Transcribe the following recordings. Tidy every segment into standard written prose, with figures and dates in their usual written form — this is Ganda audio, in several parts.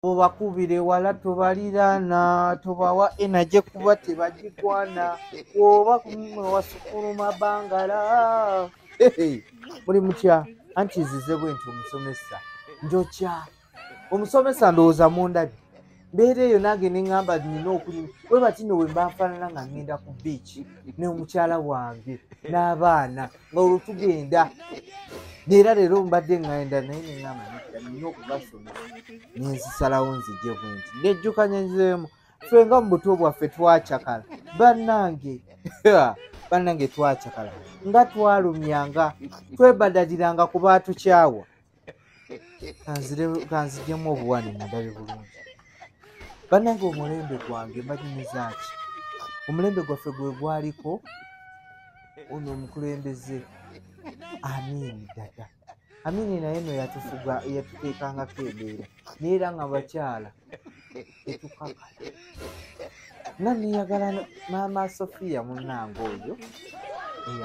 Bw'obakubira ewala tobaliraana, tobawa energy kuba tebagigwana, bw'oba wasukuluma Bangala. Muli mutya? Anti nzize bwe nti omusomesa njokya. Omusomesa ndowooza mundabye. Mbeera eyo nange ne ŋŋamba nina okunyuma. Bwe bati nno bwe mba nfaanana nga ŋŋenda ku biiki n'omukyala wange n'abaana nga olwo tugenda. Era leero mbadde ŋŋenda naye ne ŋŋamba nina okubasomesa ne nzisalawo nzije bwe nti. Nejjukanya nzeemu ffe nga mu buto bwaffe twacakala. Bannange twacakala. Nga twalumyanga, twebadaliranga ku baatukyawa. Kanzijemu obuwani mundabe bulungi. Bannange omulembe gwange mbanyumiza ki? Omulembe gwaffe gwe gwaliko ono omukulembeze Amin Dada. Amin naye no yatuteekangako embeera naye era nga bakyala tetukakala. Nga neyagala maama Sophia munnange oyo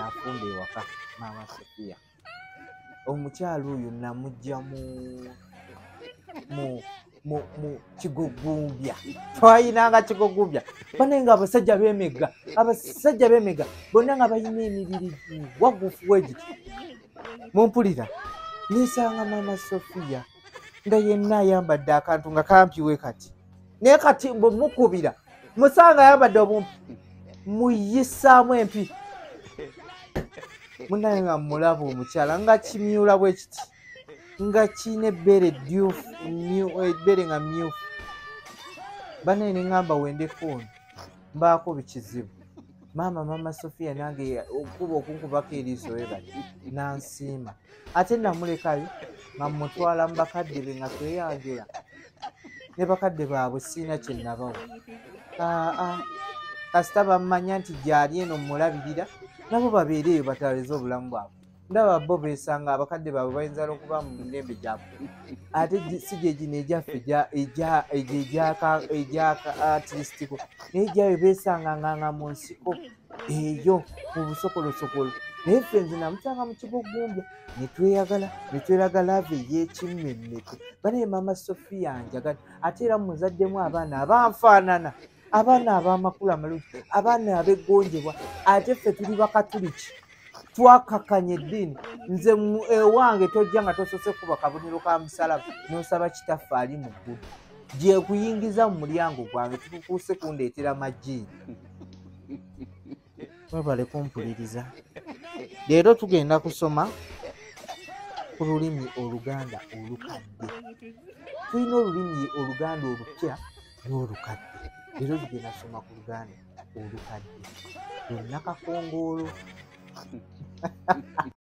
afumba ewaka. Maama Sophia omukyala oyo namugja mu Kigogumbya. Twayinanga Kigogumbya banaye nga abasajja b'emega bonna nga balina emibiri wagufu wegiti. Mumpulira nisanga maama Sophia nga yenna ayambadde akantu nga kampiwe kati naye kati bwe mukubira musanga ayambadde obumpi muyisaamu empi. Munaye nga mulaba omukyala nga kimyula bwe kiti nga kiina ebbeere nga myufu. Banaye ne ŋŋamba wendeko ono mbaako bikizibu. Maama Sophia nange okuba okunkubako eriiso we bati nansiima. Ate namulekayo nga mmutwala mu bakadde be nga tweyanjula. Ne bakadde baabwe siina kye nabawa. Kasita bammanya nti gy'ali eno mmulabirira nabo babeere eyo batawaleze obulamu bwabwe. Ndaba bo beesanga abakadde baabwe bayinza n'okuba mu mirembe gyabwe. Ate si gye gino egyaffe egy'akaatirisitiko naye gyayo beesanga nga mu nsiko eyo mu busokolosokolo. Naye ffe nze namusanga mu Kigogumbya ne tweraga lava ey'ekimmemmeke. Banaye maama Sophia njagala ate era muzaddemu abaana abanfaanana, abaana ab'amakulu amalungi, abaana ab'eggonjebwa. Ate ffe tuli Bakatuliki twakakanya eddiini. Nze ewange tojja nga tosose kuba kabonero ka musalaba n'osaba kitaffe ali mu ggulu. Gye kuyingiza mu mulyango gwange tukukuuse kundeetera majiini. Mwebale kumpuliriza. Leero tugenda kusoma ku lulimi Oluganda olukadde. Tulina olulimi Oluganda olupya n'olukadde. Leero tugenda kusoma ku Luganda olukadde. Lwonna kakongoolo.